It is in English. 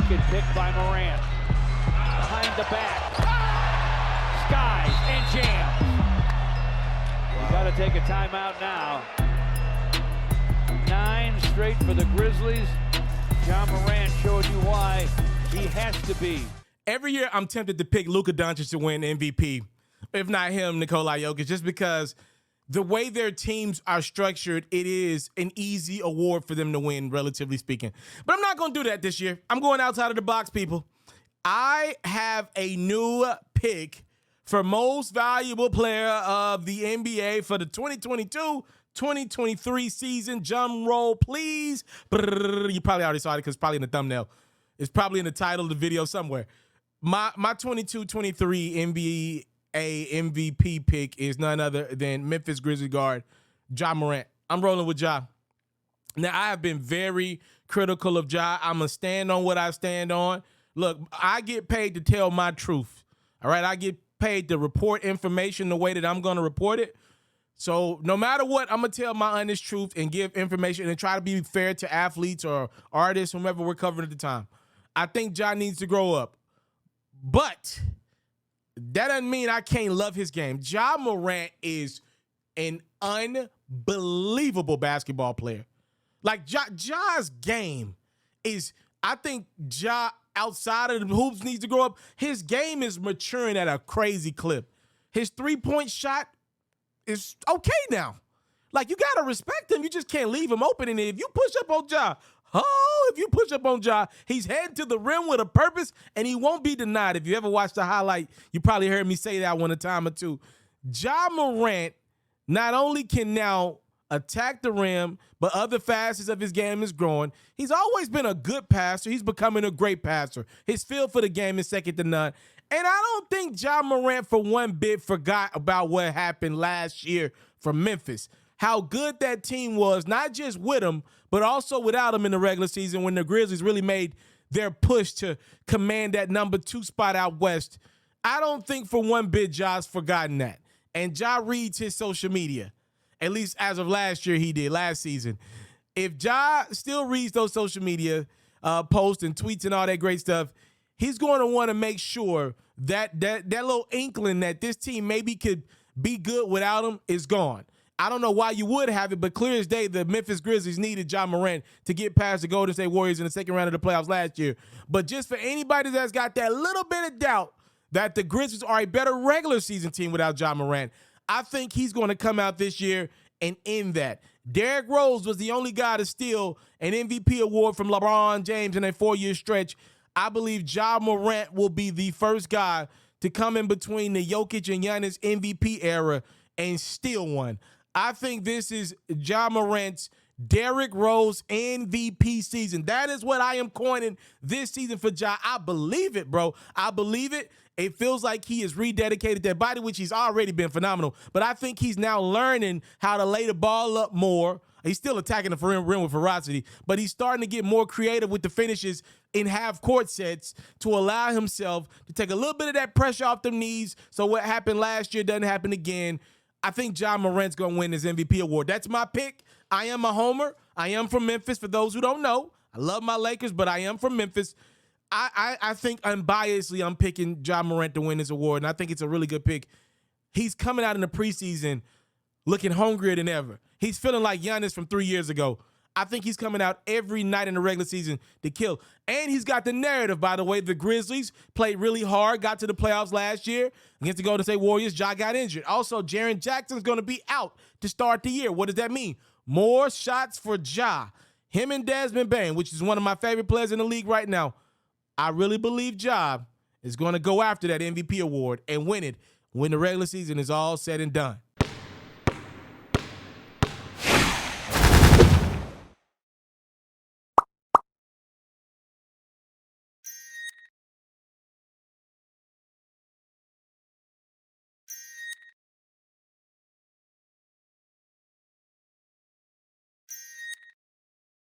Crooked pick by Morant. Behind the back. Skies and jams. You got to take a timeout now. 9 straight for the Grizzlies. John Morant showed you why he has to be. Every year I'm tempted to pick Luka Doncic to win MVP. If not him, Nikola Jokic, just because the way their teams are structured, it is an easy award for them to win, relatively speaking. But I'm not going to do that this year. I'm going outside of the box, people. I have a new pick for most valuable player of the NBA for the 2022-2023 season. Drum roll, please. You probably already saw it because it's probably in the thumbnail. It's probably in the title of the video somewhere. My 22-23 NBA MVP pick is none other than Memphis Grizzlies guard Ja Morant. I'm rolling with Ja. Now, I have been very critical of Ja. I'm going to stand on what I stand on. Look, I get paid to tell my truth. All right? I get paid to report information the way that I'm going to report it. So no matter what, I'm going to tell my honest truth and give information and try to be fair to athletes or artists, whomever we're covering at the time. I think Ja needs to grow up. But that doesn't mean I can't love his game. Ja Morant is an unbelievable basketball player. Like, Ja's game is, I think Ja, outside of the hoops, needs to grow up. His game is maturing at a crazy clip. His three-point shot is okay now. Like, you got to respect him. You just can't leave him open. And if you push up on Ja, if you push up on Ja, he's heading to the rim with a purpose, and he won't be denied. If you ever watched the highlight, you probably heard me say that one a time or two. Ja Morant not only can now attack the rim, but other facets of his game is growing. He's always been a good passer. He's becoming a great passer. His feel for the game is second to none. And I don't think Ja Morant for one bit forgot about what happened last year from Memphis. How good that team was, not just with him, but also without him in the regular season when the Grizzlies really made their push to command that number 2 spot out west. I don't think for one bit Ja's forgotten that. And Ja reads his social media, at least as of last year he did, last season. If Ja still reads those social media posts and tweets and all that great stuff, he's going to want to make sure that little inkling that this team maybe could be good without him is gone. I don't know why you would have it, but clear as day, the Memphis Grizzlies needed Ja Morant to get past the Golden State Warriors in the second round of the playoffs last year. But just for anybody that's got that little bit of doubt that the Grizzlies are a better regular season team without Ja Morant, I think he's going to come out this year and end that. Derrick Rose was the only guy to steal an MVP award from LeBron James in a 4-year stretch. I believe Ja Morant will be the first guy to come in between the Jokic and Giannis MVP era and steal one. I think this is Ja Morant's Derrick Rose MVP season. That is what I am coining this season for Ja. I believe it, bro. I believe it. It feels like he is rededicated that body, which he's already been phenomenal. But I think he's now learning how to lay the ball up more. He's still attacking the rim with ferocity, but he's starting to get more creative with the finishes in half-court sets to allow himself to take a little bit of that pressure off the knees so what happened last year doesn't happen again. I think Ja Morant's going to win his MVP award. That's my pick. I am a homer. I am from Memphis. For those who don't know, I love my Lakers, but I am from Memphis. I think unbiasedly I'm picking Ja Morant to win this award, and I think it's a really good pick. He's coming out in the preseason looking hungrier than ever. He's feeling like Giannis from 3 years ago. I think he's coming out every night in the regular season to kill. And he's got the narrative, by the way. The Grizzlies played really hard, got to the playoffs last year against the Golden State Warriors. Ja got injured. Also, Jaren Jackson's going to be out to start the year. What does that mean? More shots for Ja. Him and Desmond Bane, which is one of my favorite players in the league right now. I really believe Ja is going to go after that MVP award and win it when the regular season is all said and done.